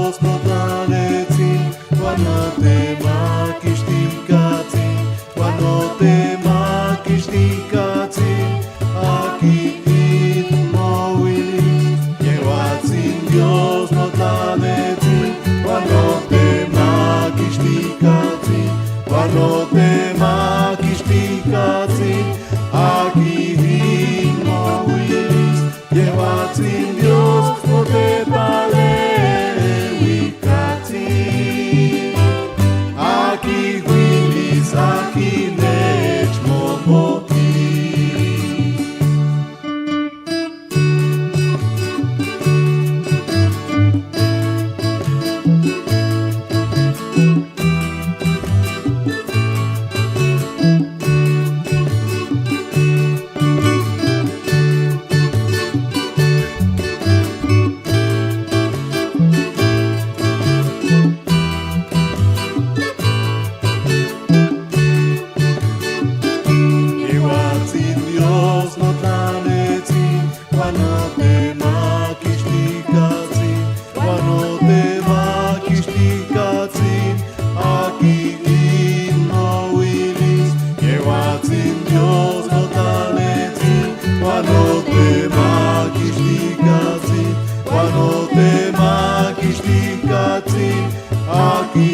Dios no taletzin, cuando te makishtikatsin, cuando te makishtikatsin, aquí no willis, yehuatzin Dios no taletzin, cuando te makishtikatsin, cuando te makishtikatsin, aquí no willis, yehuatzin Dios no te palewikatsin, aquí willis, aquí nech momoti. Dios no taletzin, cuando te makishtikatsin, cuando te makishtikatsin, aquí no willis, yehuatzin Dios no taletzin, cuando te makishtikatsin, cuando te makishtikatsin, aquí